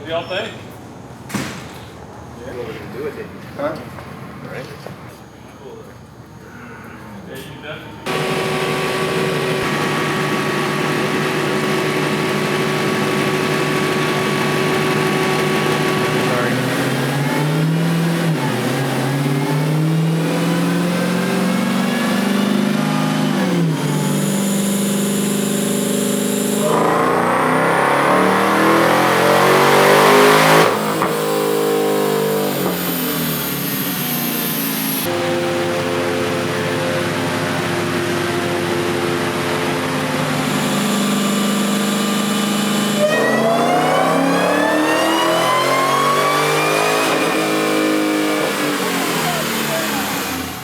What do y'all think? Yeah. Well, we can do it, didn't you? Huh? Right? Cool. Yeah, you definitely.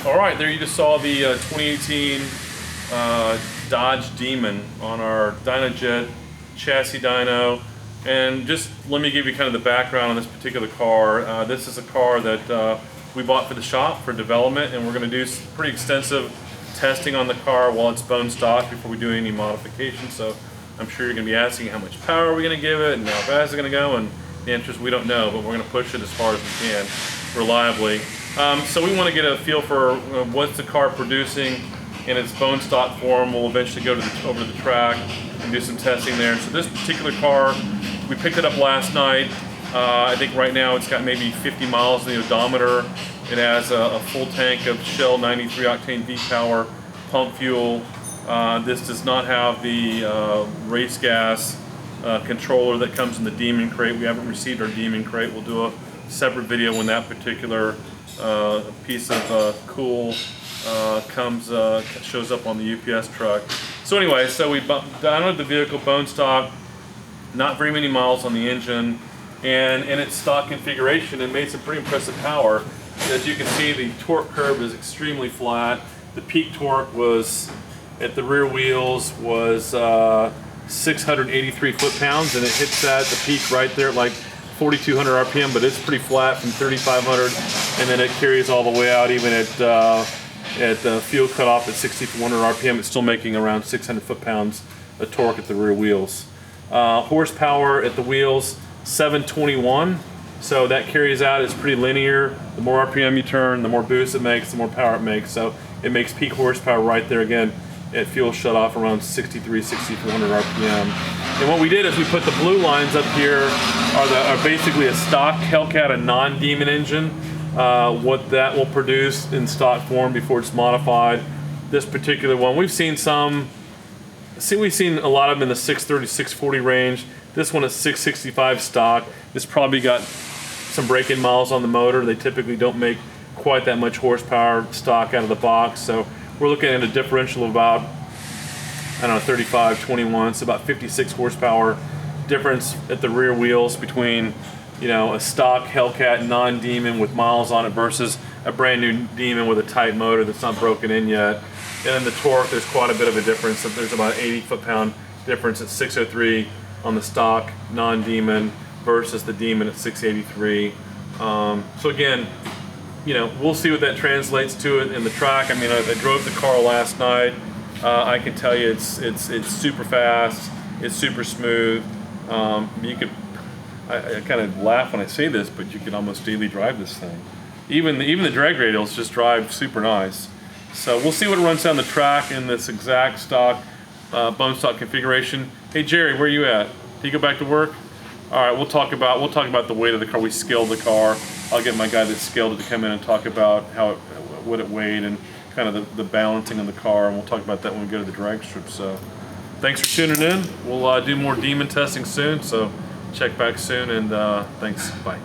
Alright, there you just saw the 2018 Dodge Demon on our Dyno chassis dyno. And just let me give you kind of the background on this particular car. This is a car that we bought for the shop for development, and we're going to do pretty extensive testing on the car while it's bone stock before we do any modifications. So I'm sure you're going to be asking how much power are we going to give it and how fast it's going to go, and the answer is we don't know, but we're going to push it as far as we can reliably. So we want to get a feel for what's the car producing in its bone stock form. We'll eventually go to over to the track and do some testing there. So this particular car, we picked it up last night. I think right now it's got maybe 50 miles in the odometer. It has a full tank of Shell 93 octane V-Power pump fuel. This does not have the race gas controller that comes in the Demon crate. We haven't received our Demon crate. We'll do a separate video when that particular piece of cool shows up on the UPS truck. So anyway, so we dynoed the vehicle bone stock, not very many miles on the engine, and in its stock configuration it made some pretty impressive power. As you can see, the torque curve is extremely flat. The peak torque was at the rear wheels was 683 foot-pounds, and it hits that the peak right there at like 4,200 RPM, but it's pretty flat from 3,500, and then it carries all the way out even at fuel cutoff at 6,400 RPM. It's still making around 600 foot-pounds of torque at the rear wheels. Horsepower at the wheels, 721, so that carries out, it's pretty linear. The more RPM you turn, the more boost it makes, the more power it makes, so it makes peak horsepower right there again at fuel shut off around 63, 6,400 RPM. And what we did is we put the blue lines up here are basically a stock Hellcat, a non-Demon engine. What that will produce in stock form before it's modified. This particular one, we've seen a lot of them in the 630, 640 range. This one is 665 stock. This probably got some break-in miles on the motor. They typically don't make quite that much horsepower stock out of the box, so we're looking at a differential of about, I don't know, 35, 21, so about 56 horsepower difference at the rear wheels between, you know, a stock Hellcat non-Demon with miles on it versus a brand new Demon with a tight motor that's not broken in yet. And then the torque, there's quite a bit of a difference. There's about 80 foot-pound difference at 603 on the stock non-Demon versus the Demon at 683. So again, you know, we'll see what that translates to in the track. I mean, I drove the car last night. I can tell you it's super fast. It's super smooth. You could, I kind of laugh when I say this, but you could almost daily drive this thing. Even the drag radials just drive super nice. So we'll see what it runs down the track in this exact stock bone stock configuration. Hey Jerry, where are you at? Did you go back to work? All right, we'll talk about the weight of the car. We scaled the car. I'll get my guy that scaled it to come in and talk about what it weighed and kind of the balancing of the car, and we'll talk about that when we go to the drag strip. So thanks for tuning in. We'll do more Demon testing soon, so check back soon, and thanks. Bye.